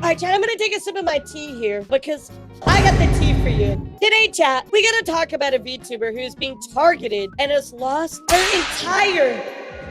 Alright, chat, I'm gonna take a sip of my tea here because I got the tea for you. Today, chat, we gotta talk about a VTuber who's being targeted and has lost her entire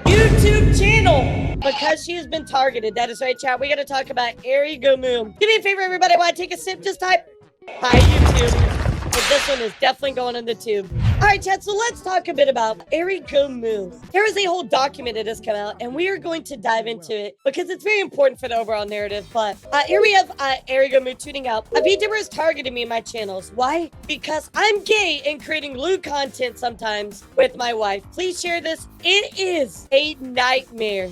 YouTube channel because she has been targeted. That is right, chat. We gotta talk about Aerigomoo. Do me a favor, everybody. Want to take a sip? Just type hi, YouTube. But this one is definitely going on the tube. All right, chat, so let's talk a bit about Aerigomoo. There is a whole document that has come out, and we are going to dive into it because it's very important for the overall narrative. But here we have Aerigomoo tweeting out, a VTuber has targeted me in my channels. Why? Because I'm gay and creating lewd content sometimes with my wife. Please share this. It is a nightmare.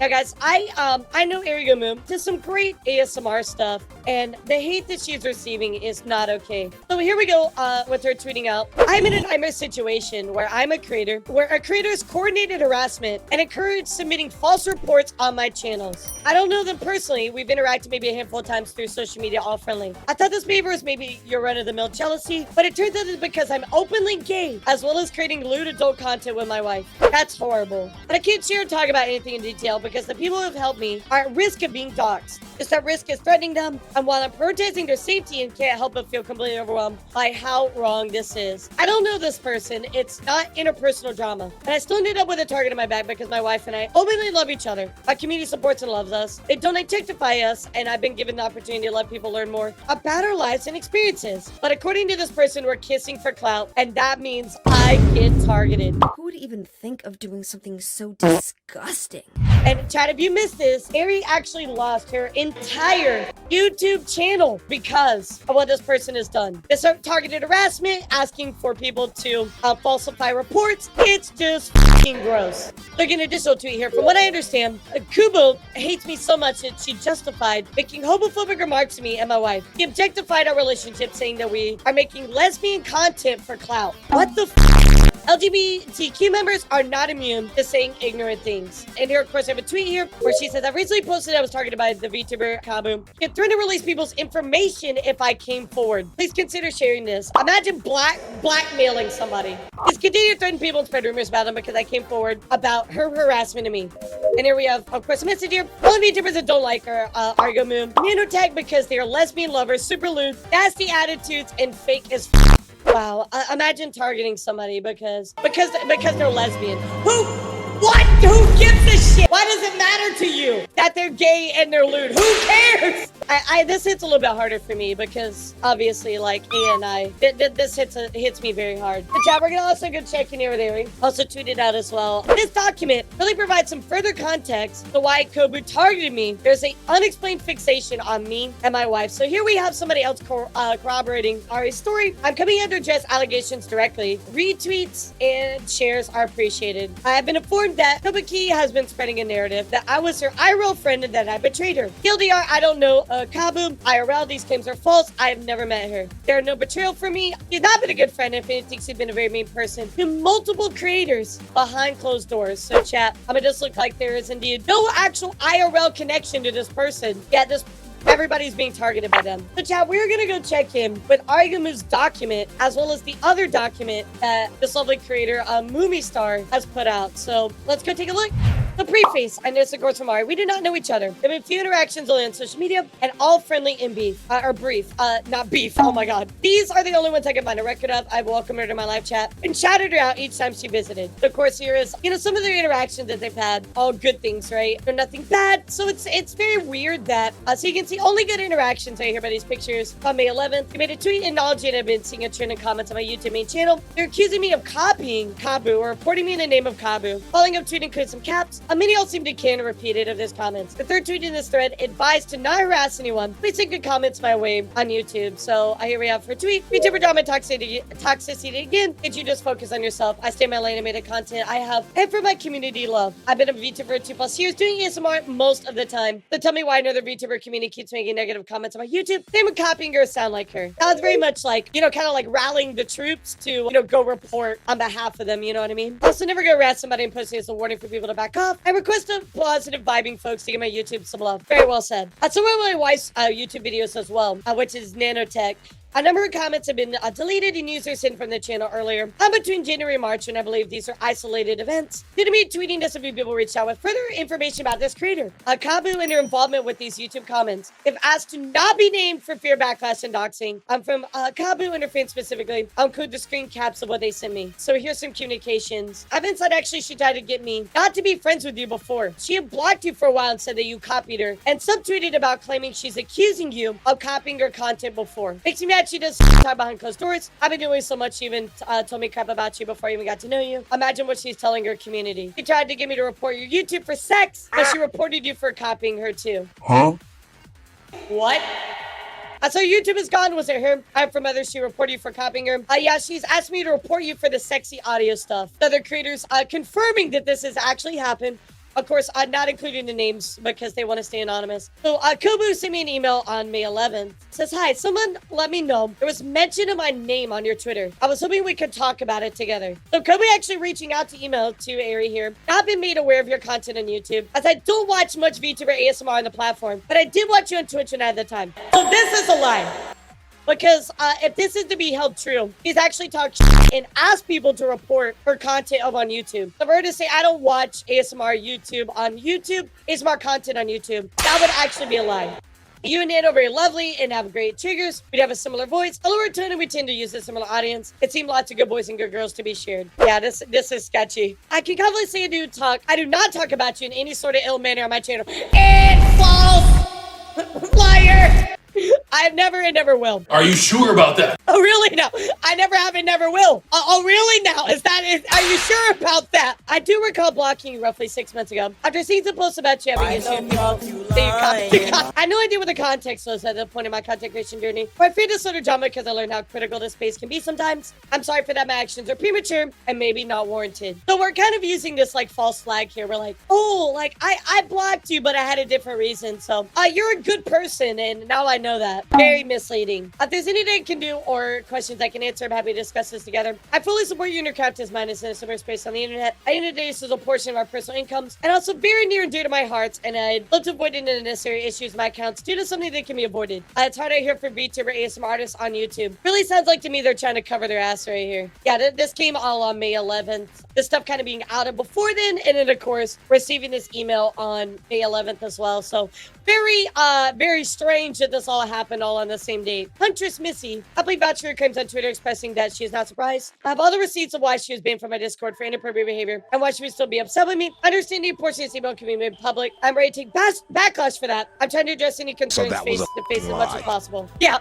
Now, guys, I know Aerigomoo does some great ASMR stuff, and the hate that she's receiving is not okay. So here we go with her tweeting out, I'm in a nightmare situation where I'm a creator, where a creator's coordinated harassment and encouraged submitting false reports on my channels. I don't know them personally. We've interacted maybe a handful of times through social media, all friendly. I thought this behavior was maybe your run-of-the-mill jealousy, but it turns out it's because I'm openly gay, as well as creating lewd adult content with my wife. That's horrible. But I can't share or talk about anything in detail because the people who have helped me are at risk of being doxxed. Just that risk is threatening them, and while I'm protesting their safety and can't help but feel completely overwhelmed by how wrong this is. I don't know this person. It's not interpersonal drama. And I still ended up with a target in my back because my wife and I openly love each other. Our community supports and loves us. They don't objectify us, and I've been given the opportunity to let people learn more about our lives and experiences. But according to this person, we're kissing for clout, and that means I get targeted. Who would even think of doing something so disgusting? And chat, if you missed this, Ari actually lost her entire YouTube channel because of what this person has done. This targeted harassment, asking for people to falsify reports. It's just f***ing gross. Look, an additional tweet here. From what I understand, Kubo hates me so much that she justified making homophobic remarks to me and my wife. He objectified our relationship, saying that we are making lesbian content for clout. What the f***? LGBTQ members are not immune to saying ignorant things. And here, of course, I have a tweet here where she says, I recently posted I was targeted by the VTuber Kaboom. Get threatened to release people's information if I came forward. Please consider sharing this. Imagine blackmailing somebody. Please continue to threaten people and spread rumors about them because I came forward about her harassment of me. And here we have, of course, a message here. All the VTubers that don't like her, Aerigomoo, nanotag because they are lesbian lovers, super lewd, nasty attitudes, and fake as f***. Wow, imagine targeting somebody because they're lesbian. What? Who gives a shit? Why does it matter to you that they're gay and they're lewd? Who cares? This hits a little bit harder for me because obviously, like A&I, this hits me very hard. But chat, we're gonna also go check in here with Ari. Also tweeted out as well. This document really provides some further context to why Kobu targeted me. There's an unexplained fixation on me and my wife. So here we have somebody else corroborating Ari's story. I'm coming here to address allegations directly. Retweets and shares are appreciated. I have been informed that Kobuki has been spreading a narrative that I was her IRL friend and that I betrayed her. TLDR, I don't know Kaboom. IRL, these claims are false. I have never met her. There are no betrayal for me. She's not been a good friend. If anything, she's been a very mean person to multiple creators behind closed doors. So chat, I'm gonna just look like there is indeed no actual IRL connection to this person. Yet everybody's being targeted by them. So chat, we're gonna go check in with Aerigamoo's document as well as the other document that this lovely creator, Moomy Star, has put out. So let's go take a look. The preface, I know this of course from Ari. We do not know each other. There have been few interactions only on social media and all friendly in beef, or brief, not beef. Oh my God. These are the only ones I can find a record of. I've welcomed her to my live chat and shouted her out each time she visited. Of course, here is, some of their interactions that they've had, all good things, right? They're nothing bad. So it's very weird that, so you can see only good interactions right here by these pictures. On May 11th, they made a tweet acknowledging I've been seeing a trend in comments on my YouTube main channel. They're accusing me of copying Kabu or reporting me in the name of Kabu. Following up tweet includes some caps. Many all seem to can repeat it of his comments. The third tweet in this thread advised to not harass anyone. Please send good comments my way on YouTube. So here we have her tweet. VTuber drama toxicity again. Did you just focus on yourself? I stay in my lane and made a content I have and for my community love. I've been a VTuber for 2+ years doing ASMR most of the time. So tell me why another VTuber community keeps making negative comments on my YouTube. They were copying her sound like her. That was very much like, kind of like rallying the troops to, go report on behalf of them. You know what I mean? Also, never go harass somebody and posting as a warning for people to back off. I request a positive vibing folks to give my YouTube some love. Very well said. So one of my wife's YouTube videos as well, which is nanotech. A number of comments have been deleted and users hidden from the channel earlier. Between January and March, and I believe these are isolated events. Due to me tweeting this, a few people reached out with further information about this creator. Kabu and her involvement with these YouTube comments. If asked to not be named for fear backlash and doxing, I'm from Kabu and her fans specifically. I'll include the screen caps of what they sent me. So here's some communications. I've been said actually she tried to get me not to be friends with you before. She had blocked you for a while and said that you copied her, and subtweeted about claiming she's accusing you of copying her content before. Makes me mad she does talk behind closed doors. I've been doing so much, she even told me crap about you before I even got to know you. Imagine what she's telling her community. She tried to get me to report your YouTube for sex, but she reported you for copying her too. Huh? What? So YouTube is gone. Was it her? I'm from others. She reported you for copying her. Yeah, she's asked me to report you for the sexy audio stuff. The other creators confirming that this has actually happened. Of course, not including the names because they want to stay anonymous. So, Kubu sent me an email on May 11th. Says, hi, someone let me know there was mention of my name on your Twitter. I was hoping we could talk about it together. So, Kubu actually reaching out to email to Ari here. I've been made aware of your content on YouTube, as I don't watch much VTuber ASMR on the platform, but I did watch you on Twitch when I had the time. So, this is a lie. Because if this is to be held true, he's actually talked shit and asked people to report her content up on YouTube. So for her to say, I don't watch ASMR YouTube on YouTube, ASMR content on YouTube, that would actually be a lie. You and Nano are very lovely and have great triggers. We'd have a similar voice, a lower tone, and we tend to use a similar audience. It seemed lots of good boys and good girls to be shared. Yeah, this is sketchy. I can confidently say I do not talk about you in any sort of ill manner on my channel. It's false! Liar! I've never and never will. Are you sure about that? Oh, really? No. I never have and never will. Oh, really? Now? Are you sure about that? I do recall blocking you roughly 6 months ago. After seeing some posts about you having I had no idea what the context was at the point in my content creation journey. But I feared this sort of drama because I learned how critical this space can be sometimes. I'm sorry for that. My actions are premature and maybe not warranted. So we're kind of using this like false flag here. We're like, oh, like I blocked you, but I had a different reason. So you're a good person, and now I know that. Very misleading. If there's anything I can do or questions I can answer, I'm happy to discuss this together. I fully support you in your craft as mine is in a similar space on the internet. I introduce as a portion of our personal incomes, and also very near and dear to my heart, and I'd love to avoid any unnecessary issues with my accounts due to something that can be avoided. It's hard to hear from VTuber ASMR artists on YouTube. Really sounds like to me they're trying to cover their ass right here. Yeah, this came all on May 11th. This stuff kind of being outed before then, and then of course receiving this email on May 11th as well. So very strange that this all happened all on the same date. Huntress Missy happily vouched for her claims on Twitter, expressing that she is not surprised. I have all the receipts of why she was banned from my Discord for inappropriate behavior and why she would still be upset with me. Understanding a portion of this email can be made public. I'm ready to take backlash for that. I'm trying to address any concerns face to face as much as possible. Yeah.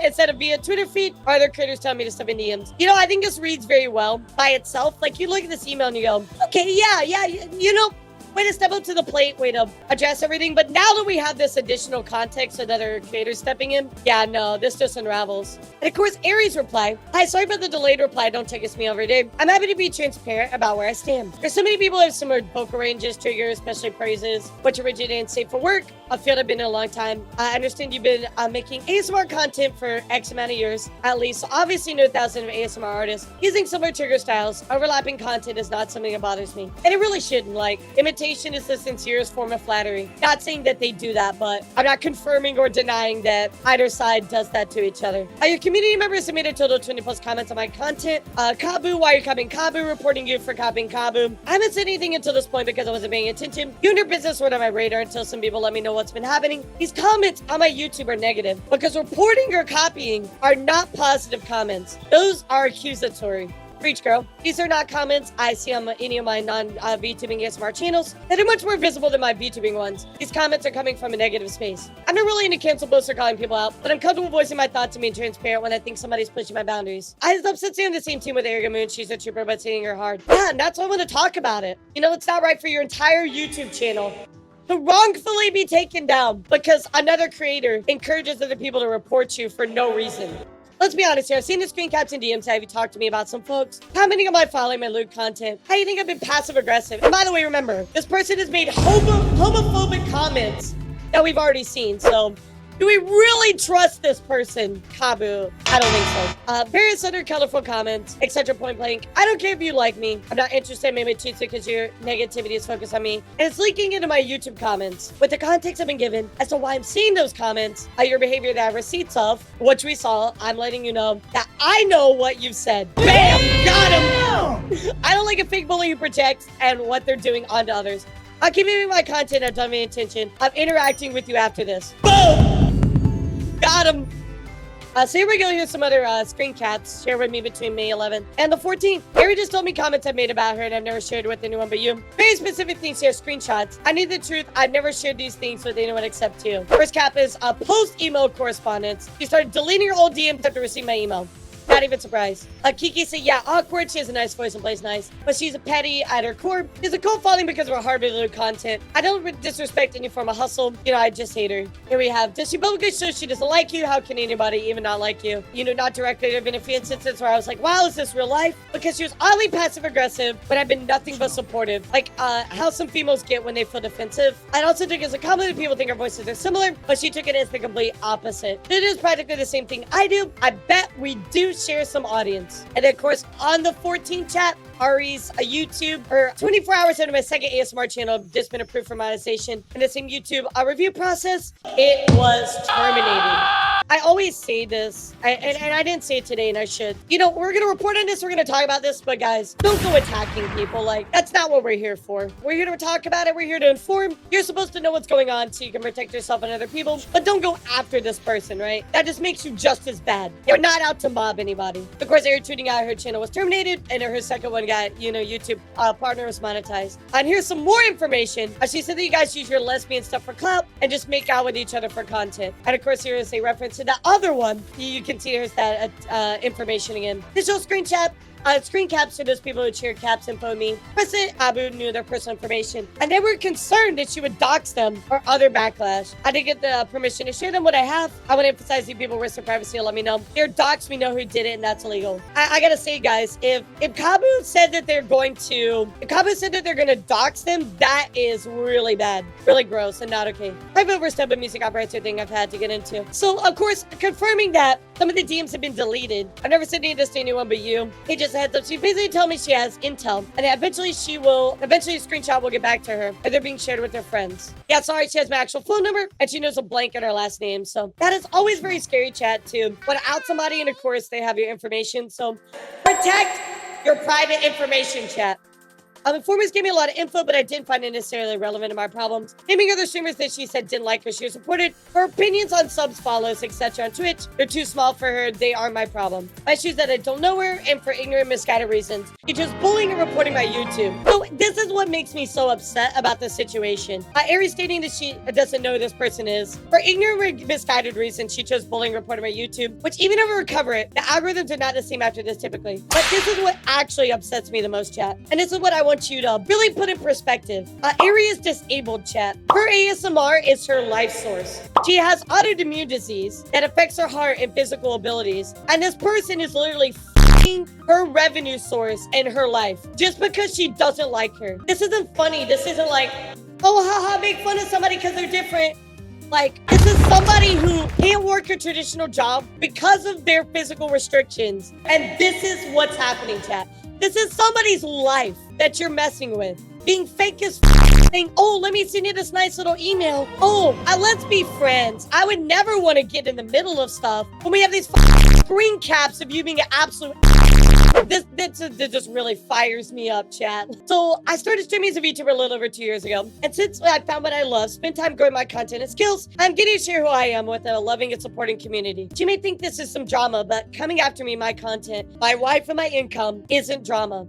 Instead of via Twitter feed or other creators telling me to step in DMs. You know, I think this reads very well by itself. Like, you look at this email and you go, okay, yeah, you know, way to step up to the plate, way to address everything. But now that we have this additional context of other creators stepping in, yeah, no, this just unravels. And of course, Aries reply, hi, sorry about the delayed reply. Don't take us me every day. I'm happy to be transparent about where I stand. There's so many people who have similar vocal ranges, triggers, especially praises, which originated and safe for work, a field I've been in a long time. I understand you've been making ASMR content for X amount of years, at least. So obviously, know thousands of ASMR artists using similar trigger styles. Overlapping content is not something that bothers me. And it really shouldn't. Like, imitation is the sincerest form of flattery. Not saying that they do that, but I'm not confirming or denying that either side does that to each other. Your community members have made a total of 20 plus comments on my content. Kabu, why are you copying Kabu? Reporting you for copying Kabu. I haven't said anything until this point because I wasn't paying attention. You and your business were on my radar until some people let me know what's been happening. These comments on my YouTube are negative because reporting or copying are not positive comments. Those are accusatory. Preach, girl. These are not comments I see on any of my non-VTubing ASMR channels that are much more visible than my VTubing ones. These comments are coming from a negative space. I'm not really into cancel posts or calling people out, but I'm comfortable voicing my thoughts and being transparent when I think somebody's pushing my boundaries. I was upset staying on the same team with Aerigomoo, and she's a trooper, but hitting her hard. Yeah, and that's why I want to talk about it. You know, it's not right for your entire YouTube channel to wrongfully be taken down because another creator encourages other people to report you for no reason. Let's be honest here. I've seen the screen caps and DMs have you talked to me about some folks commenting on my following my lewd content. How do you think I've been passive aggressive? And by the way, remember, this person has made homophobic comments that we've already seen. So Do we really trust this person? Kabu. I don't think so. Various other colorful comments, etc. Point blank. I don't care if you like me. I'm not interested in maybe choosing because your negativity is focused on me. And it's leaking into my YouTube comments. With the context I've been given as to why I'm seeing those comments, your behavior that I have receipts of, which we saw, I'm letting you know that I know what you've said. Bam! Got him! I don't like a fake bully who projects and what they're doing onto others. I'll keep moving my content. I've done my intention. I'm interacting with you after this. Boom! Got him! So here we go. Here's some other screen caps shared with me between May 11th and the 14th. Harry just told me comments I've made about her and I've never shared with anyone but you. Very specific things here, screenshots. I need the truth. I've never shared these things with anyone except you. First cap is post-email correspondence. She started deleting her old DMs after receiving my email. Not even surprised. Kiki said, yeah, awkward. She has a nice voice and plays nice, but she's a petty at her core. She's a cult following because of her hard-to content. I don't disrespect any form of hustle. You know, I just hate her. Here we have, does she publicly show she doesn't like you? How can anybody even not like you? You know, not directly. There have been a few instances where I was like, wow, is this real life? Because she was oddly passive-aggressive, but I've been nothing but supportive. Like, how some females get when they feel defensive. I also took it as a compliment that people think our voices are similar, but she took it as the complete opposite. It is practically the same thing I do. I bet we do share some audience. And then, of course, on the 14th chat, Ari's a YouTube, or 24 hours into my second ASMR channel, just been approved for monetization. In the same YouTube review process, it was terminated. I always say this, and I didn't say it today, and I should. You know, we're gonna report on this, we're gonna talk about this, but guys, don't go attacking people. Like, that's not what we're here for. We're here to talk about it, we're here to inform. You're supposed to know what's going on so you can protect yourself and other people, but don't go after this person, right? That just makes you just as bad. You're not out to mob anybody. Of course, Ari tweeting out her channel was terminated, and her second one got, you know, YouTube partner was monetized. And here's some more information. She said that you guys use your lesbian stuff for clout and just make out with each other for content. And of course, here is a reference to the other one. You can see here's that information again. This whole screen caps to those people who cheered caps info me. President Abu knew their personal information, and they were concerned that she would dox them or other backlash. I didn't get the permission to share them what I have. I want to emphasize these people risk their privacy and let me know. They're doxed, we know who did it, and that's illegal. I gotta say, guys, if Kabu said that they're going to dox them, that is really bad, really gross, and not okay. I've overstepped a music operator thing I've had to get into. So, of course, confirming that some of the DMs have been deleted. I've never said any of this to anyone but you. He just heads up. She basically told me she has intel, and eventually a screenshot will get back to her, and they're being shared with their friends. Yeah, sorry, she has my actual phone number, and she knows a blank in her last name. So that is always very scary, chat, too. When out somebody, and of course, they have your information. So protect your private information, chat. Informers gave me a lot of info, but I didn't find it necessarily relevant to my problems. Naming other streamers that she said didn't like her, she was supported. Her opinions on subs, follows, etc. on Twitch, they're too small for her. They are my problem. My issues that I don't know her, and for ignorant, misguided reasons. She's just bullying and reporting my YouTube. So this is what makes me so upset about this situation. Ari stating that she doesn't know who this person is. For ignorant, misguided reasons, she chose bullying and reporting my YouTube, which even if I recover it, the algorithms are not the same after this typically. But this is what actually upsets me the most, chat. And this is what I want you to really put in perspective. Ari is disabled, chat. Her ASMR is her life source. She has autoimmune disease that affects her heart and physical abilities. And this person is literally her revenue source in her life just because she doesn't like her. This isn't funny. This isn't like, oh, haha, make fun of somebody because they're different. Like, this is somebody who can't work a traditional job because of their physical restrictions. And this is what's happening, chat. This is somebody's life that you're messing with. Being fake as saying, oh, let me send you this nice little email. Oh, let's be friends. I would never want to get in the middle of stuff when we have these screen caps of you being an absolute This just really fires me up, chat. So I started streaming as a VTuber a little over 2 years ago. And since I found what I love, spend time growing my content and skills, I'm getting to share who I am with a loving and supporting community. You may think this is some drama, but coming after me, my content, my wife, and my income isn't drama.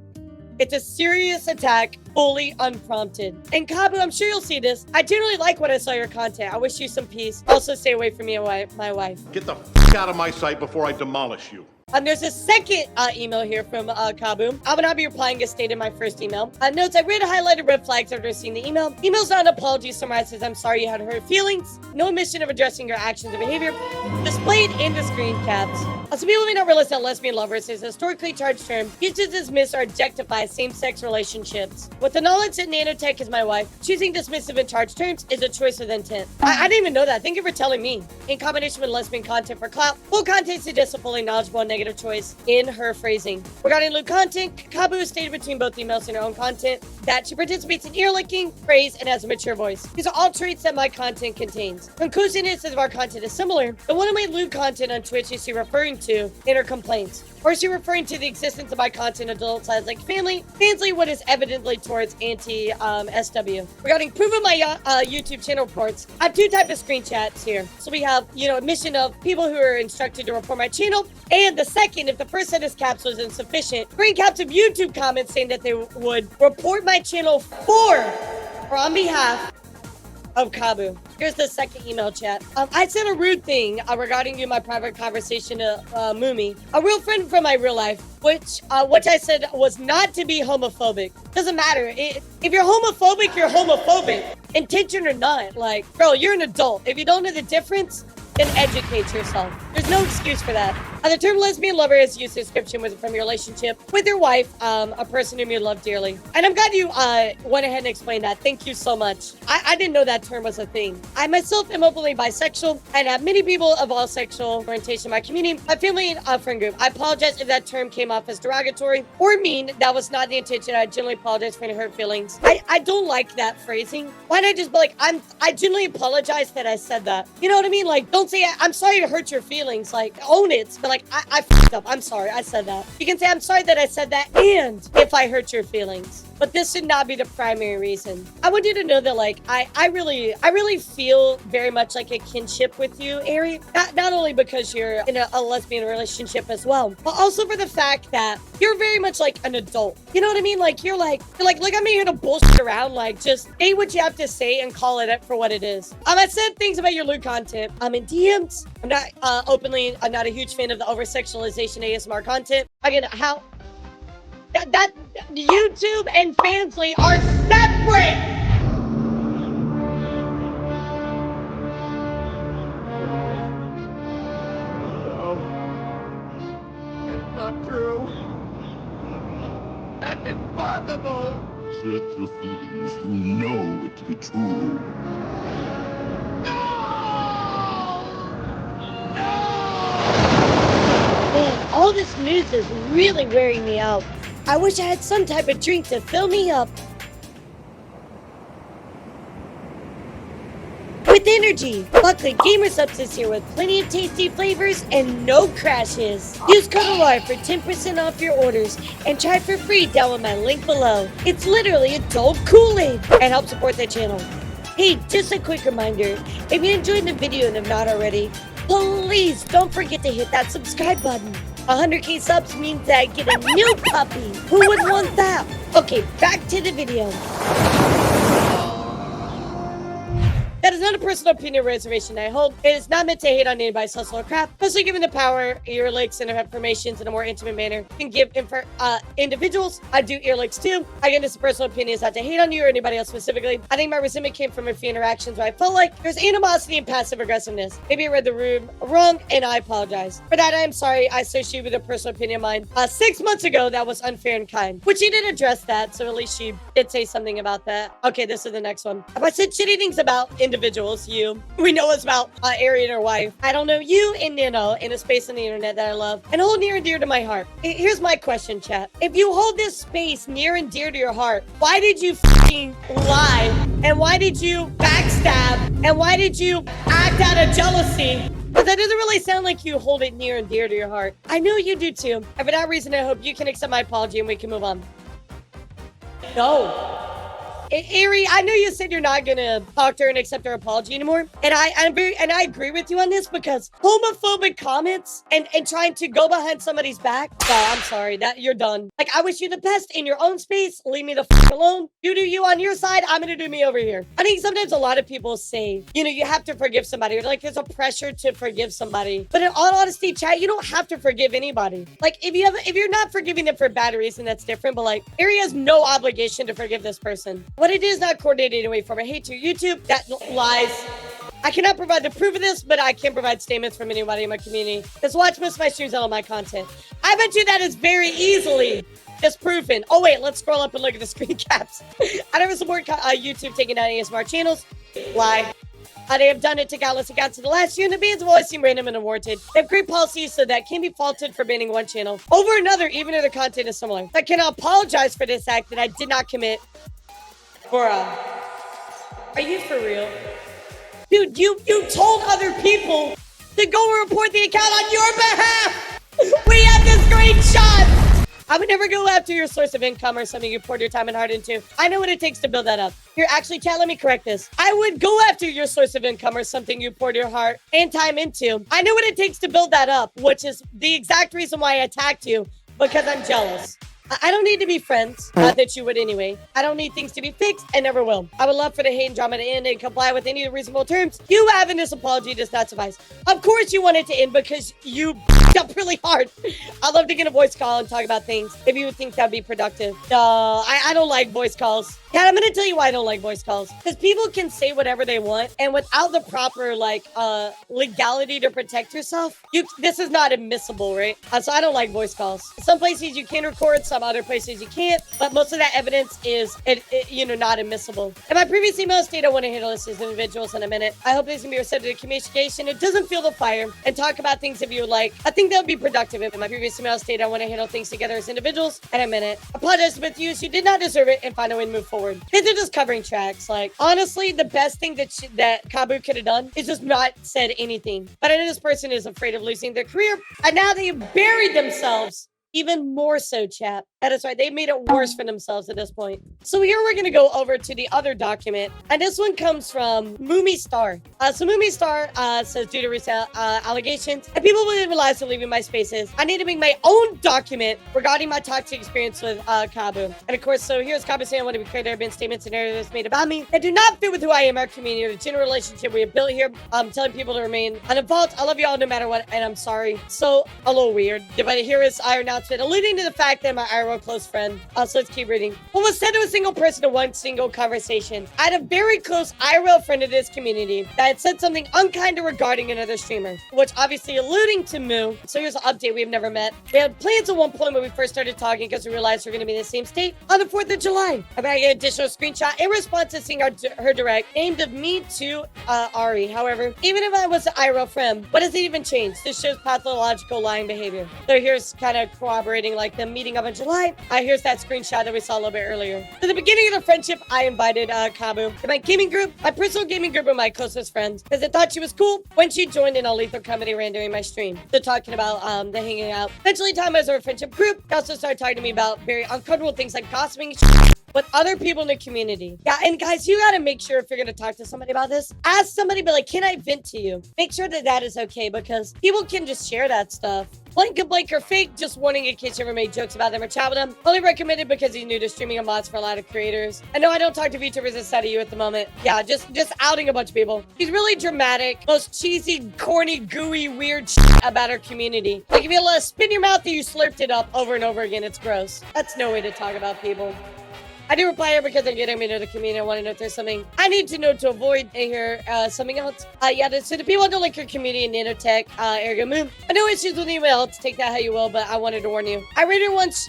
It's a serious attack, fully unprompted. And Kabu, I'm sure you'll see this. I generally like when I saw your content. I wish you some peace. Also, stay away from me and my wife. Get the f*** out of my sight before I demolish you. There's a second email here from Kabu. I will not be replying as stated in my first email. Notes, I read highlighted red flags after seeing the email. Email's not an apology. Summarizes, I'm sorry you had hurt feelings. No omission of addressing your actions or behavior. Displayed in the screen caps. Some people may not realize that lesbian lovers is a historically charged term used to dismiss or objectify same-sex relationships. With the knowledge that nanotech is my wife, choosing dismissive and charged terms is a choice with intent. I didn't even know that. Thank you for telling me. In combination with lesbian content for clout, full content suggests a fully knowledgeable and negative choice in her phrasing. Regarding lewd content, Kabu stated between both emails in her own content that she participates in ear licking, praise, and has a mature voice. These are all traits that my content contains. Conclusion is that if our content is similar, then one of my lewd content on Twitch is she referring to in her complaints. Or is she referring to the existence of my content adult size like family, what is evidently towards anti-SW. Regarding proof of my YouTube channel reports, I have two types of screen chats here. So we have, admission of people who are instructed to report my channel, and the second, if the first set of caps was insufficient, screen caps of YouTube comments saying that they would report my channel for or on behalf of Kabu. Here's the second email chat. I said a rude thing regarding you in my private conversation to Mumi, a real friend from my real life, which I said was not to be homophobic. Doesn't matter. If you're homophobic, you're homophobic. Intention or not. Like, bro, you're an adult. If you don't know the difference, then educate yourself. There's no excuse for that. The term lesbian lover is used to description from your relationship with your wife, a person whom you love dearly. And I'm glad you went ahead and explained that. Thank you so much. I didn't know that term was a thing. I myself am openly bisexual and have many people of all sexual orientation in my community, my family, and friend group. I apologize if that term came off as derogatory or mean. That was not the intention. I genuinely apologize for any hurt feelings. I don't like that phrasing. Why not just be like, I genuinely apologize that I said that. You know what I mean? Like, don't say, I'm sorry to hurt your feelings. Like, own it. But like, I f***ed up. I'm sorry. I said that. You can say, I'm sorry that I said that, and if I hurt your feelings. But this should not be the primary reason. I want you to know that, like, I really feel very much like a kinship with you, Ari. Not only because you're in a lesbian relationship as well, but also for the fact that you're very much like an adult. You know what I mean? Like, you're like, I'm not here to bullshit around. Like, just say what you have to say and call it for what it is. I said things about your lewd content. I'm in DMs. I'm not a huge fan of the over-sexualization ASMR content. Again, how... That YouTube and Fansly are separate! No. It's not true. That's impossible! Search your feelings. You know it to be true. Man, all this news is really wearing me out. I wish I had some type of drink to fill me up with energy. Luckily, Gamer Subs is here with plenty of tasty flavors and no crashes. Use code ELARA for 10% off your orders and try it for free down with my link below. It's literally adult Kool-Aid and help support the channel. Hey, just a quick reminder, if you enjoyed the video and have not already, please don't forget to hit that subscribe button. 100k subs means that I get a new puppy. Who would want that? Okay, back to the video. That is not a personal opinion or reservation I hold. It is not meant to hate on anybody's hustle or craft, especially given the power ear licks and information in a more intimate manner can give individuals. I do ear licks too. Again, this is personal opinion. It's not to hate on you or anybody else specifically. I think my resentment came from a few interactions where I felt like there's animosity and passive aggressiveness. Maybe I read the room wrong and I apologize. For that, I am sorry. I associated with a personal opinion of mine 6 months ago that was unfair and kind, which she did address that, so at least she did say something about that. Okay, this is the next one. If I said shitty things about individuals, we know it's about Ari and her wife. I don't know you and Nino in a space on the internet that I love and hold near and dear to my heart. Here's my question, chat. If you hold this space near and dear to your heart, why did you f***ing lie? And why did you backstab? And why did you act out of jealousy? But that doesn't really sound like you hold it near and dear to your heart. I know you do too. And for that reason, I hope you can accept my apology and we can move on. No. Ari, I know you said you're not gonna talk to her and accept her apology anymore, and I agree with you on this because homophobic comments and trying to go behind somebody's back. Oh, I'm sorry that you're done. Like, I wish you the best in your own space. Leave me the fuck alone. You do you on your side. I'm gonna do me over here. I think sometimes a lot of people say, you know, you have to forgive somebody. Or like, there's a pressure to forgive somebody. But in all honesty, chat, you don't have to forgive anybody. Like, if you're not forgiving them for bad reason, that's different. But like, Ari has no obligation to forgive this person. What it is not coordinated away from. I hate you, YouTube. That lies. I cannot provide the proof of this, but I can provide statements from anybody in my community that's watched most of my streams and all my content. I bet you that is very easily disproven. Oh, wait, let's scroll up and look at the screen caps. I never support YouTube taking down ASMR channels. Lie. They have done it to countless accounts in the last year, and the bans have always seemed random and unwarranted. They have great policies so that can be faulted for banning one channel over another, even if the content is similar. I cannot apologize for this act that I did not commit. Bruh. Are you for real? Dude, you told other people to go report the account on your behalf! We have the screenshot! I would never go after your source of income or something you poured your time and heart into. I know what it takes to build that up. Here, actually, chat, let me correct this. I would go after your source of income or something you poured your heart and time into. I know what it takes to build that up, which is the exact reason why I attacked you, because I'm jealous. I don't need to be friends. Not that you would anyway. I don't need things to be fixed and never will. I would love for the hate and drama to end and comply with any reasonable terms. You having this apology does not suffice. Of course you want it to end because you up really hard. I'd love to get a voice call and talk about things if you would think that'd be productive. I don't like voice calls. Kat, I'm gonna tell you why I don't like voice calls. Because people can say whatever they want, and without the proper legality to protect yourself, this is not admissible, right? So I don't like voice calls. Some places you can record, some other places you can't, but most of that evidence is not admissible. In my previous email stated I want to handle this as individuals in a minute. I hope this can be receptive to communication. It doesn't feel the fire and talk about things if you would like. I think that would be productive. In my previous email stated I want to handle things together as individuals in a minute. Apologize with you. You did not deserve it and find a way to move forward. These are just covering tracks. Like, honestly, the best thing that Kabu could have done is just not said anything. But I know this person is afraid of losing their career, and now they've buried themselves even more so, chat. That is right. They made it worse for themselves at this point. So here we're going to go over to the other document. And this one comes from Moomy Star. So Moomy Star says, due to recent allegations and people believe lies of leaving my spaces, I need to make my own document regarding my toxic experience with Kabu. And of course, so here's Kabu saying, I want to be clear, there have been statements and narratives made about me that do not fit with who I am, our community, or the general relationship we have built here. I'm telling people to remain uninvolved. I love you all no matter what, and I'm sorry. So, a little weird. But here is our announcement alluding to the fact that my IRL close friend. So let's keep reading. What was said to a single person in one single conversation. I had a very close IRL friend of this community that had said something unkind regarding another streamer, which obviously alluding to Moo. So here's an update. We have never met. We had plans at one point when we first started talking because we realized we're going to be in the same state on the 4th of July. I'm going to get an additional screenshot in response to seeing her direct aimed of me to Ari. However, even if I was an IRL friend, what does it even change? This shows pathological lying behavior. So here's kind of corroborating like the meeting of in July. Here's that screenshot that we saw a little bit earlier. So the beginning of the friendship, I invited Kabu to my gaming group, my personal gaming group of my closest friends, because I thought she was cool when she joined in a lethal comedy ran during my stream. So talking about the hanging out. Eventually, time as our friendship group, they also started talking to me about very uncomfortable things like gossiping with other people in the community. Yeah, and guys, you gotta make sure if you're gonna talk to somebody about this, ask somebody, but like, can I vent to you? Make sure that that is okay, because people can just share that stuff. Blank and blank are fake, just warning in case you ever made jokes about them or chat with them. Only recommended because he's new to streaming and mods for a lot of creators. I know I don't talk to VTubers inside of you at the moment. Yeah, just outing a bunch of people. He's really dramatic, most cheesy, corny, gooey, weird shit about our community. Like if you let spin your mouth and you slurped it up over and over again, it's gross. That's no way to talk about people. I do reply here because they're getting me to the community. I want to know if there's something I need to know to avoid and hear something else. So the people who don't like your community in nanotech, Aerigomoo. I know issues with email. Take that how you will, but I wanted to warn you. I read it once,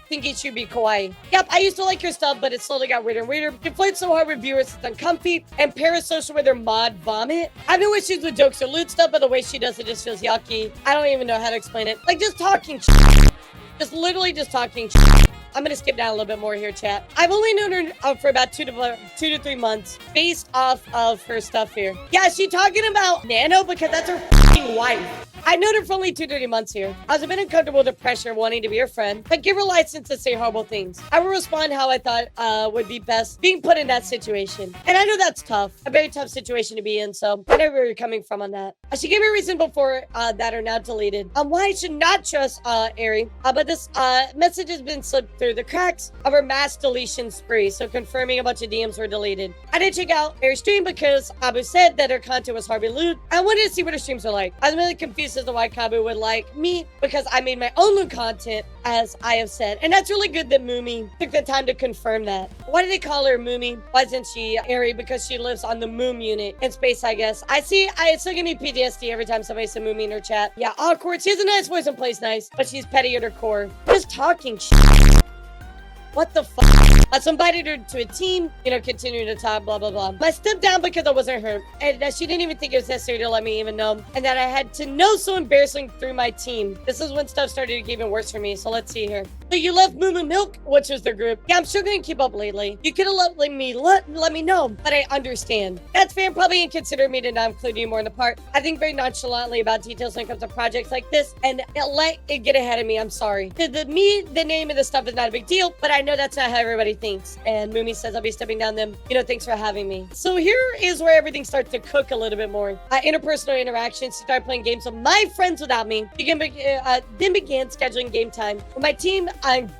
think it should be kawaii. Yep, I used to like your stuff, but it slowly got weirder and weirder. You played so hard with viewers, it's uncomfy and parasocial with their mod vomit. I have no issues with jokes or lewd stuff, but the way she does it just feels yucky. I don't even know how to explain it. Like just talking just literally just talking I'm gonna skip down a little bit more here, chat. I've only known her for about 2 to 3 months based off of her stuff here. Yeah, is she talking about Nano? Because that's her f***ing wife. I known her for only 2 to 3 months here. I was a bit uncomfortable with the pressure of wanting to be her friend, but give her license to say horrible things. I will respond how I thought would be best being put in that situation. And I know that's tough, a very tough situation to be in, so I know where you're coming from on that. She gave me a reason before that are now deleted on why I should not trust Eri, but this message has been slipped through the cracks of her mass deletion spree, so confirming a bunch of DMs were deleted. I did check out Eri's stream because Abu said that her content was horribly lewd. I wanted to see what her streams are like. I was really confused as to why Kabu would like me because I made my own lewd content, as I have said. And that's really good that Moomy took the time to confirm that. Why did they call her Moomy? Why isn't she Eri? Because she lives on the Moom unit in space, I guess. I see, it's still giving me PTSD every time somebody says Moomy in her chat. Yeah, awkward. She has a nice voice and plays nice, but she's petty at her core. Just talking shit. What the fuck? So invited her to a team, continuing to talk, blah, blah, blah. I stepped down because I wasn't her. And that she didn't even think it was necessary to let me even know. And that I had to know so embarrassing through my team. This is when stuff started to get even worse for me. So let's see here. So you left Moo Moo Milk, which was their group. Yeah, I'm struggling to keep up lately. You could have let me know, but I understand. That's fair. Probably inconsiderate me to not include you more in the part. I think very nonchalantly about details when it comes to projects like this, and let it get ahead of me. I'm sorry. The name of the stuff is not a big deal, but I know that's not how everybody thinks. And Moomy says I'll be stepping down them. Thanks for having me. So here is where everything starts to cook a little bit more. Interpersonal interactions. She started playing games with my friends without me. Then began scheduling game time with my team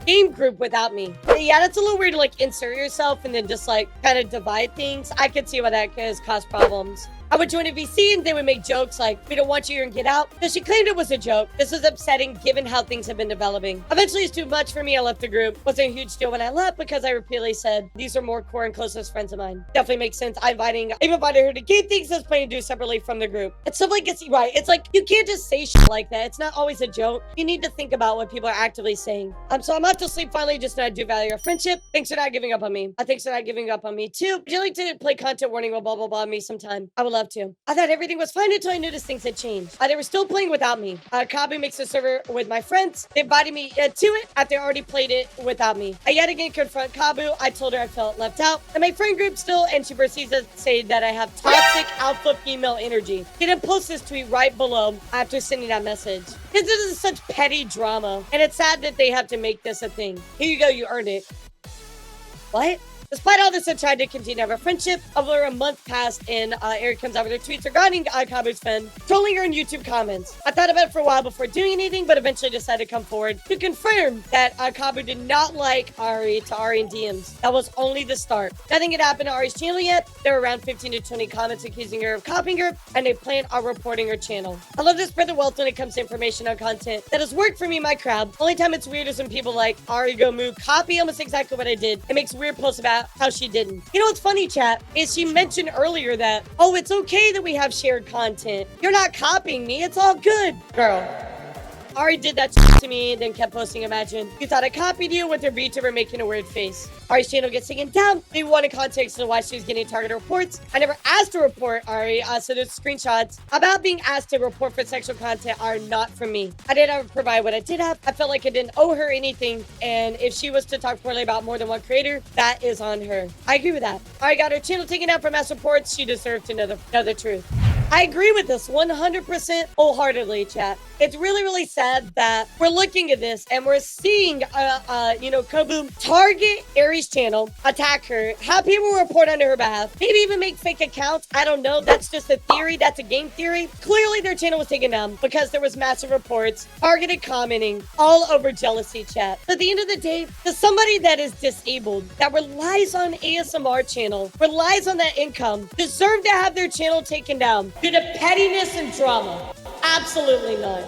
game group without me. Yeah, that's a little weird to insert yourself and then just kind of divide things. I could see why that could cause problems. I would join a VC and they would make jokes like, we don't want you here and get out. So she claimed it was a joke. This was upsetting given how things have been developing. Eventually it's too much for me. I left the group. Wasn't a huge deal when I left because I repeatedly said, these are more core and closest friends of mine. Definitely makes sense. I even invited her to game things I was planning to do separately from the group. It's stuff like it's right. It's like, you can't just say shit like that. It's not always a joke. You need to think about what people are actively saying. So I'm off to sleep finally, just I do value our friendship. Thanks for not giving up on me. Thanks for not giving up on me too. Would you like to play content warning with blah, blah, blah me sometime? I would love to. I thought everything was fine until I noticed things had changed. They were still playing without me. Kabu makes a server with my friends. They invited me to it after they already played it without me. I yet again confront Kabu. I told her I felt left out. And my friend group still, and she proceeds to say that I have toxic alpha female energy. She didn't post this tweet right below after sending that message. This is such petty drama. And it's sad that they have to make this a thing. Here you go, you earned it. What? Despite all this, I tried to continue to have a friendship. Over a month passed, and Eric comes out with her tweets regarding Kabu's friend, trolling her in YouTube comments. I thought about it for a while before doing anything, but eventually decided to come forward to confirm that Kabu did not like Ari in DMs. That was only the start. Nothing had happened to Ari's channel yet. There were around 15 to 20 comments accusing her of copying her, and they plan on reporting her channel. I love to spread the wealth when it comes to information on content that has worked for me and my crowd. Only time it's weird is when people like Aerigomoo copy almost exactly what I did and makes weird posts about how she didn't. You know what's funny, chat, is she mentioned earlier that, oh, it's okay that we have shared content. You're not copying me. It's all good. Girl. Ari did that to me and then kept posting, imagine. You thought I copied you with her Vtuber making a weird face. Ari's channel gets taken down. They wanted context on why she was getting targeted reports. I never asked to report Ari, so there's screenshots about being asked to report for sexual content are not from me. I did not provide what I did have. I felt like I didn't owe her anything, and if she was to talk poorly about more than one creator, that is on her. I agree with that. Ari got her channel taken down for mass reports. She deserved to know the truth. I agree with this 100% wholeheartedly, chat. It's really, really sad that we're looking at this and we're seeing, Kabu target Ari's channel, attack her, have people report under her behalf, maybe even make fake accounts. I don't know. That's just a theory. That's a game theory. Clearly, their channel was taken down because there was massive reports, targeted commenting, all over jealousy, chat. But at the end of the day, to somebody that is disabled, that relies on ASMR channel, relies on that income, deserve to have their channel taken down due to pettiness and drama. Absolutely not.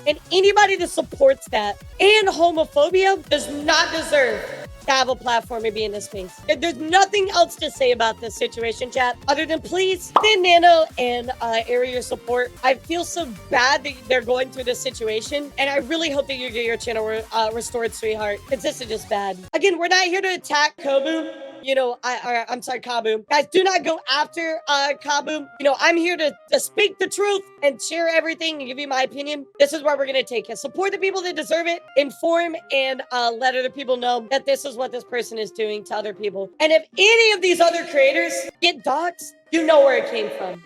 And anybody that supports that and homophobia does not deserve to have a platform and be in this space. There's nothing else to say about this situation, chat, other than please send Nano and Ari your support. I feel so bad that they're going through this situation, and I really hope that you get your channel restored, sweetheart, because this is just bad. Again, we're not here to attack Kabu. I'm sorry, Kabu. Guys, do not go after Kabu. I'm here to speak the truth and share everything and give you my opinion. This is where we're going to take it. Support the people that deserve it, inform, and let other people know that this is what this person is doing to other people. And if any of these other creators get doxxed, you know where it came from.